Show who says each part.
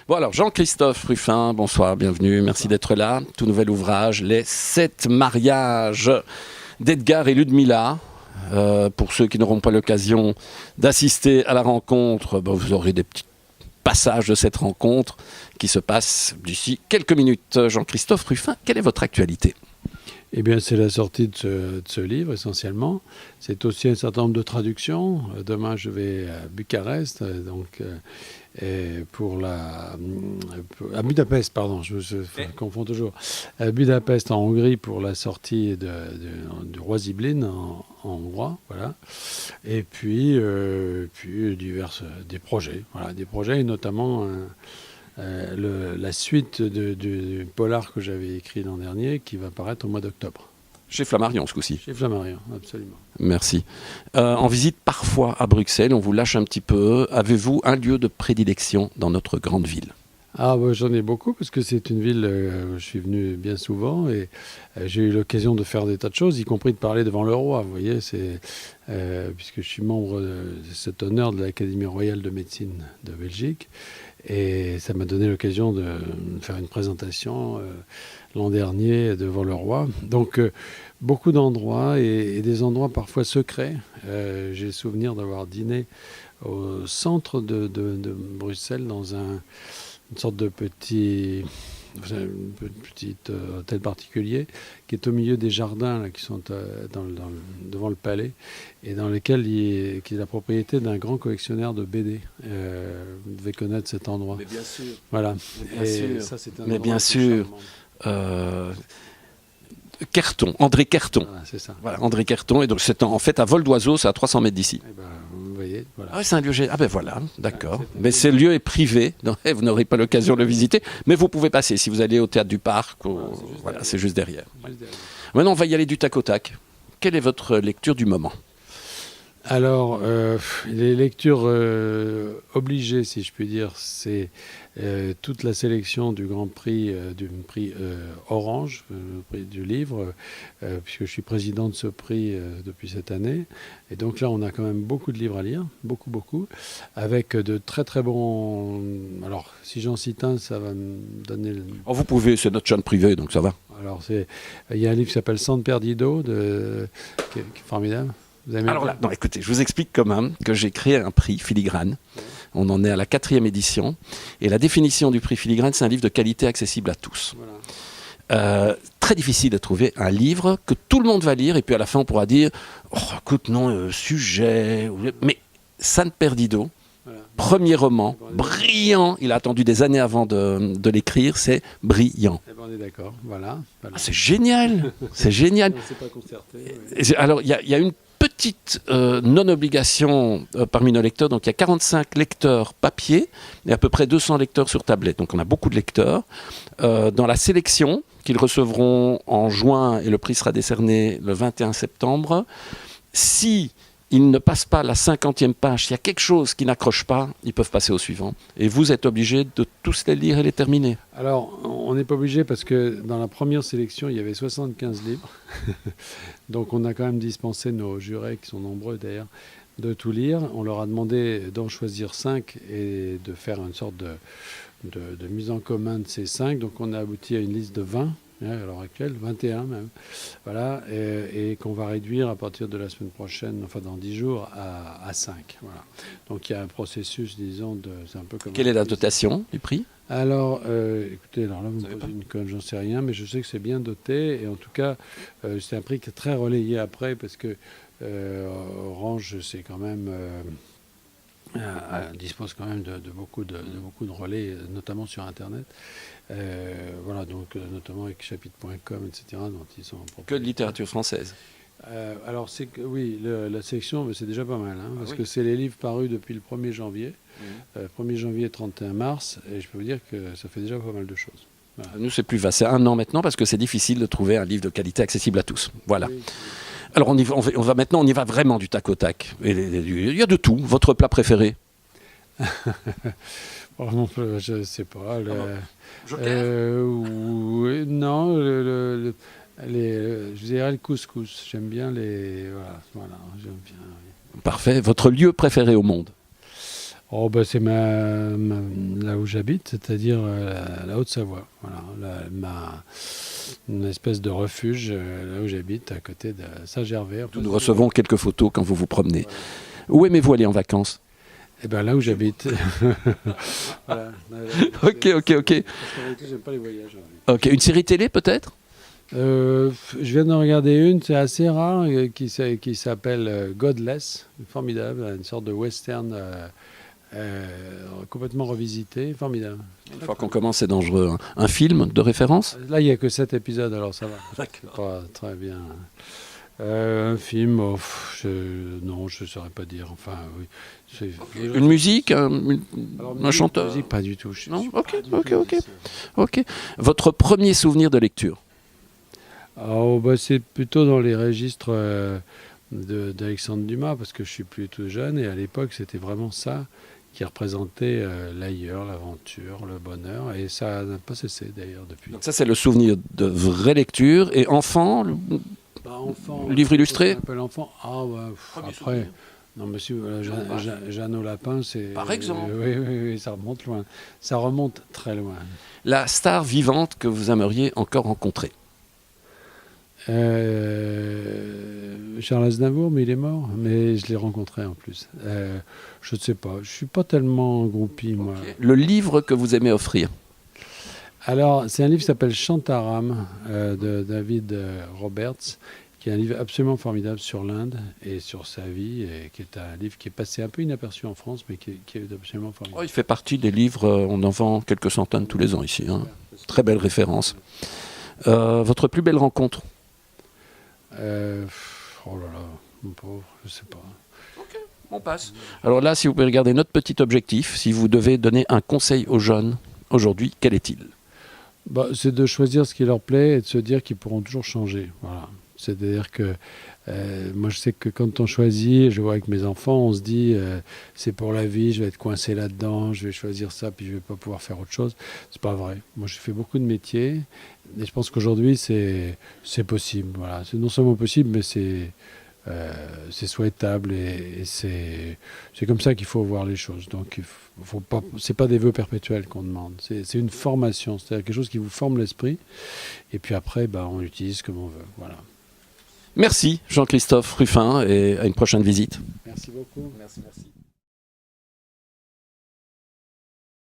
Speaker 1: Bon alors, Jean-Christophe Rufin, bonsoir, bienvenue, merci d'être là. Tout nouvel ouvrage, Les 7 mariages d'Edgar et Ludmilla. Pour ceux qui n'auront pas l'occasion d'assister à la rencontre, vous aurez des petits passages de cette rencontre qui se passe d'ici quelques minutes. Jean-Christophe Rufin, quelle est votre actualité ?
Speaker 2: Eh bien, c'est la sortie de ce livre, essentiellement. C'est aussi un certain nombre de traductions. Demain, je vais à Bucarest, à Budapest, pardon, je confonds toujours. À Budapest, en Hongrie, pour la sortie du Roi Ziblin en hongrois, voilà. Et puis des projets, et notamment la suite du polar que j'avais écrit l'an dernier, qui va paraître au mois d'octobre.
Speaker 1: Chez Flammarion, ce coup-ci.
Speaker 2: Chez Flammarion, absolument.
Speaker 1: Merci. En visite parfois à Bruxelles, on vous lâche un petit peu. Avez-vous un lieu de prédilection dans notre grande ville ?
Speaker 2: J'en ai beaucoup, parce que c'est une ville où je suis venu bien souvent, et j'ai eu l'occasion de faire des tas de choses, y compris de parler devant le roi. Vous voyez, puisque je suis membre de cet honneur de l'Académie royale de médecine de Belgique. Et ça m'a donné l'occasion de faire une présentation l'an dernier devant le roi. Donc, beaucoup d'endroits et des endroits parfois secrets. J'ai le souvenir d'avoir dîné au centre de Bruxelles dans une sorte de petit hôtel particulier qui est au milieu des jardins là, qui sont devant le palais, et dans lequel qui est la propriété d'un grand collectionneur de BD. Vous devez connaître cet endroit.
Speaker 1: Mais bien sûr.
Speaker 2: Voilà.
Speaker 1: Ça,
Speaker 2: c'est
Speaker 1: mais bien sûr. Querton, André Querton.
Speaker 2: Voilà, c'est ça.
Speaker 1: Voilà, André Querton. Et donc c'est en fait à vol d'oiseau, c'est à 300 mètres d'ici.
Speaker 2: Vous voyez, voilà.
Speaker 1: Ah, c'est un lieu génial. Ah ben voilà, d'accord. Mais ce lieu est privé, donc vous n'aurez pas l'occasion de le visiter. Mais vous pouvez passer si vous allez au théâtre du Parc. C'est juste derrière. Maintenant, on va y aller du tac au tac. Quelle est votre lecture du moment ? Alors,
Speaker 2: les lectures obligées, si je puis dire, c'est toute la sélection du Grand Prix, du prix Orange, le prix du livre, puisque je suis président de ce prix depuis cette année. Et donc là, on a quand même beaucoup de livres à lire, beaucoup, avec de très très bons... Alors, si j'en cite un, ça va me donner...
Speaker 1: vous pouvez, c'est notre chaîne privée, donc ça va.
Speaker 2: Alors, il y a un livre qui s'appelle San Perdido, qui est formidable.
Speaker 1: Alors là, non, écoutez, je vous explique quand même que j'ai créé un prix Filigrane. On en est à la 4e édition. Et la définition du prix Filigrane, c'est un livre de qualité accessible à tous. Voilà. Très difficile de trouver un livre que tout le monde va lire, et puis à la fin on pourra dire « Oh, écoute, non, sujet... » Mais San Perdido, voilà. Premier roman, brillant. Il a attendu des années avant de l'écrire, c'est brillant.
Speaker 2: Eh ben, on est d'accord, voilà.
Speaker 1: C'est génial, c'est génial.
Speaker 2: On ne s'est pas concerté.
Speaker 1: Oui. Alors, il y a une petite non-obligation parmi nos lecteurs. Donc, il y a 45 lecteurs papier et à peu près 200 lecteurs sur tablette. Donc, on a beaucoup de lecteurs. Dans la sélection qu'ils recevront en juin, et le prix sera décerné le 21 septembre, si ils ne passent pas la 50e page, s'il y a quelque chose qui n'accroche pas, ils peuvent passer au suivant. Et vous êtes obligé de tous les lire et les terminer.
Speaker 2: Alors, on n'est pas obligé parce que dans la première sélection, il y avait 75 livres. Donc, on a quand même dispensé nos jurés, qui sont nombreux d'ailleurs, de tout lire. On leur a demandé d'en choisir 5 et de faire une sorte de mise en commun de ces 5. Donc, on a abouti à une liste de 20. À l'heure actuelle, 21 même, voilà, et qu'on va réduire à partir de la semaine prochaine, enfin dans 10 jours, à 5. Voilà. Donc il y a un processus, disons, c'est un peu comme...
Speaker 1: Quelle est la dotation du prix ?
Speaker 2: Alors, écoutez, alors là, vous me posez une colle, j'en sais rien, mais je sais que c'est bien doté, et en tout cas, c'est un prix qui est très relayé après, parce que Orange, c'est quand même... dispose quand même de beaucoup de relais, notamment sur Internet. Voilà, donc notamment avec chapitre.com, etc. dont ils sont
Speaker 1: que de littérature française.
Speaker 2: Alors, oui, la sélection, c'est déjà pas mal, parce que c'est les livres parus depuis le 1er janvier, 1er janvier 31 mars, et je peux vous dire que ça fait déjà pas mal de choses. Voilà.
Speaker 1: Nous, c'est plus vaste, c'est 1 an maintenant, parce que c'est difficile de trouver un livre de qualité accessible à tous. Voilà. Oui. Alors, on va maintenant, on y va vraiment du tac au tac. Il y a de tout. Votre plat préféré ?
Speaker 2: Je ne sais pas.
Speaker 1: Oui,
Speaker 2: non, je dirais le couscous. J'aime bien les... Voilà, j'aime bien.
Speaker 1: Oui. Parfait. Votre lieu préféré au monde ?
Speaker 2: Oh, bah, c'est là où j'habite, c'est-à-dire la Haute-Savoie. Voilà, une espèce de refuge là où j'habite, à côté de Saint-Gervais.
Speaker 1: Nous recevons quelques photos quand vous vous promenez.
Speaker 2: Voilà.
Speaker 1: Où aimez-vous aller en vacances?
Speaker 2: Eh bien, là où j'habite. Voilà.
Speaker 1: Ok.
Speaker 2: Parce qu'en réalité, j'aime pas les voyages.
Speaker 1: Ok, une série télé peut-être?
Speaker 2: Je viens d'en regarder une, c'est assez rare, qui s'appelle Godless, formidable, une sorte de western complètement revisité, formidable.
Speaker 1: Une fois qu'on commence, c'est dangereux. Hein. Un film de référence?
Speaker 2: Là, il n'y a que 7 épisodes, alors ça va. C'est pas très bien. Un film, non, je ne saurais pas dire. Enfin, oui.
Speaker 1: Une musique, un chanteur?
Speaker 2: Musique, pas du tout.
Speaker 1: Non. Ok. Votre premier souvenir de lecture?
Speaker 2: Bah, c'est plutôt dans les registres d'Alexandre Dumas, parce que je suis plutôt jeune, et à l'époque, c'était vraiment ça qui représentait l'ailleurs, l'aventure, le bonheur, et ça n'a pas cessé d'ailleurs depuis.
Speaker 1: Donc ça, c'est le souvenir de vraie lecture. Et enfant,
Speaker 2: Enfant,
Speaker 1: livre illustré?
Speaker 2: Enfant, après, non, monsieur, Jeanne au lapin, c'est...
Speaker 1: Par exemple.
Speaker 2: Oui, ça remonte loin. Ça remonte très loin.
Speaker 1: La star vivante que vous aimeriez encore rencontrer?
Speaker 2: Charles Aznavour, mais il est mort. Mais je l'ai rencontré en plus. Je ne sais pas. Je ne suis pas tellement groupie, moi.
Speaker 1: Okay. Le livre que vous aimez offrir?
Speaker 2: Alors, c'est un livre qui s'appelle Shantaram de David Roberts, qui est un livre absolument formidable sur l'Inde et sur sa vie, et qui est un livre qui est passé un peu inaperçu en France, mais qui est absolument formidable.
Speaker 1: Il fait partie des livres, on en vend quelques centaines tous les ans ici. Hein. Très belle référence. Votre plus belle rencontre?
Speaker 2: Oh là là, mon pauvre, je sais pas.
Speaker 1: Ok, on passe. Alors là, si vous pouvez regarder notre petit objectif, si vous devez donner un conseil aux jeunes aujourd'hui, quel est-il?
Speaker 2: C'est de choisir ce qui leur plaît et de se dire qu'ils pourront toujours changer. Voilà. C'est-à-dire que moi, je sais que quand on choisit, je vois avec mes enfants, on se dit c'est pour la vie, je vais être coincé là-dedans, je vais choisir ça, puis je vais pas pouvoir faire autre chose. C'est pas vrai. Moi, j'ai fait beaucoup de métiers, et je pense qu'aujourd'hui, c'est possible. Voilà. C'est non seulement possible, mais c'est souhaitable, et c'est comme ça qu'il faut voir les choses. Donc, faut pas, c'est pas des vœux perpétuels qu'on demande. C'est une formation, c'est-à-dire quelque chose qui vous forme l'esprit, et puis après, on l'utilise comme on veut. Voilà.
Speaker 1: Merci Jean-Christophe Rufin, et à une prochaine visite.
Speaker 2: Merci beaucoup.
Speaker 1: Merci.